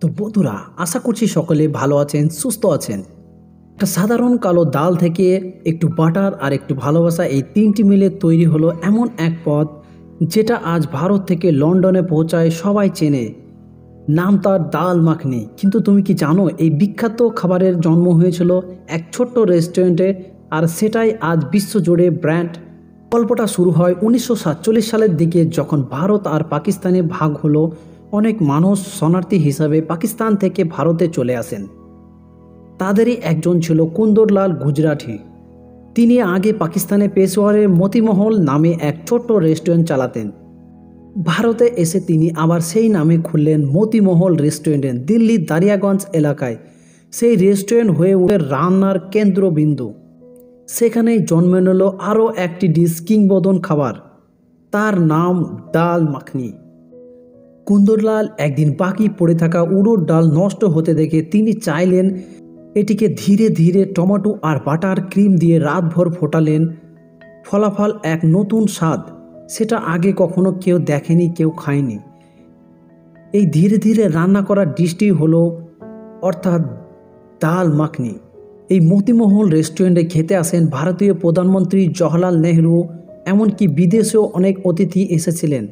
তো বন্ধুরা, আশা করছি সকলে ভালো আছেন, সুস্থ আছেন। একটা সাধারণ কালো ডাল থেকে একটু বাটার আর একটু ভালোবাসা, এই তিনটি মিলে তৈরি হলো এমন এক পদ যেটা আজ ভারত থেকে লন্ডনে পৌঁছায় সবাই চেনে। নাম তার দাল মাখনি। কিন্তু তুমি কি জানো এই বিখ্যাত খাবারের জন্ম হয়েছিল এক ছোট্ট রেস্টুরেন্টে, আর সেটাই আজ বিশ্বজুড়ে ব্র্যান্ড। গল্পটা শুরু হয় 1947 সালের দিকে, যখন ভারত আর পাকিস্তানে ভাগ হলো। অনেক মানুষ শরণার্থী হিসাবে পাকিস্তান থেকে ভারতে চলে আসেন। তাদেরই একজন ছিল কুন্দরলাল গুজরাটি। তিনি আগে পাকিস্তানে পেশোয়ারে মতিমহল নামে এক ছোট্ট রেস্টুরেন্ট চালাতেন। ভারতে এসে তিনি আবার সেই নামে খুললেন মতিমহল রেস্টুরেন্ট দিল্লির দারিয়াগঞ্জ এলাকায়। সেই রেস্টুরেন্ট হয়ে উঠে রান্নার কেন্দ্রবিন্দু। সেখানেই জন্ম নিল আরও একটি ডিশ, কিংবদন্তি খাবার, তার নাম ডাল মাখনি। কুন্দরলাল একদিন বাকি পড়ে থাকা উড়োর ডাল নষ্ট হতে দেখে তিনি চাইলেন এটিকে ধীরে ধীরে টমেটো আর বাটার ক্রিম দিয়ে রাতভর ফোটালেন। ফলাফল এক নতুন স্বাদ, সেটা আগে কখনো কেউ দেখেনি, কেউ খায়নি। এই ধীরে ধীরে রান্না করা ডিশটি হলো অর্থাৎ ডাল মাখনি। এই মতিমহল রেস্টুরেন্টে খেতে আসেন ভারতীয় প্রধানমন্ত্রী জওহরলাল নেহরু, এমনকি বিদেশেও অনেক অতিথি এসেছিলেন।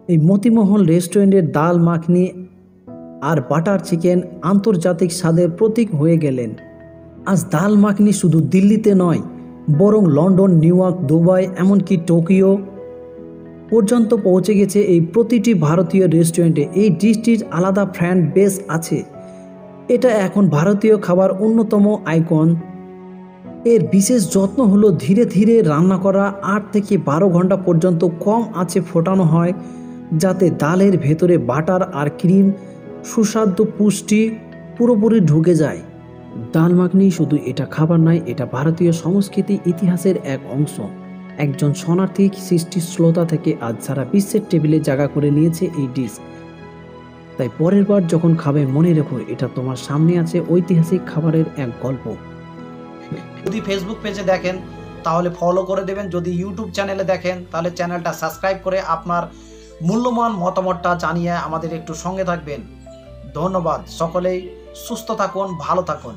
এই মতিমহল রেস্টুরেন্টের ডাল মাখনি আর বাটার চিকেন আন্তর্জাতিক স্বাদের প্রতীক হয়ে গেলেন। আজ ডাল মাখনি শুধু দিল্লিতে নয়, বরং লন্ডন, নিউ ইয়র্ক, দুবাই, এমনকি টোকিও পর্যন্ত পৌঁছে গেছে। এই প্রতিটি ভারতীয় রেস্টুরেন্টে এই ডিশটির আলাদা ফ্যান বেস আছে। এটা এখন ভারতীয় খাবার অন্যতম আইকন। এর বিশেষ যত্ন হলো ধীরে ধীরে রান্না করা, 8 থেকে 12 ঘন্টা পর্যন্ত কম আঁচে ফোটানো হয়, যাতে ডালের ভেতরে বাটার আর ক্রিম সুস্বাদু পুষ্টি পুরোপুরি ঢুকে যায়। ডাল মাখনি শুধু এটা খাবার নয়, এটা ভারতীয় সংস্কৃতি ইতিহাসের এক অংশ। একজন শরণার্থী সৃষ্টিশীলতা থেকে আজ সারা বিশ্বের টেবিলে জায়গা করে নিয়েছে এই ডিশ। তাই পরের বার যখন খাবে মনে রেখো, এটা তোমার সামনে আছে ঐতিহাসিক খাবারের এক গল্প। যদি ফেসবুক পেজে দেখেন তাহলে ফলো করে দেবেন, যদি ইউটিউব চ্যানেলে দেখেন তাহলে চ্যানেলটা সাবস্ক্রাইব করে আপনার মূল্যবান মতামতটা জানিয়ে আমাদের একটু সঙ্গে থাকবেন। ধন্যবাদ। সকলেই সুস্থ থাকুন, ভালো থাকুন।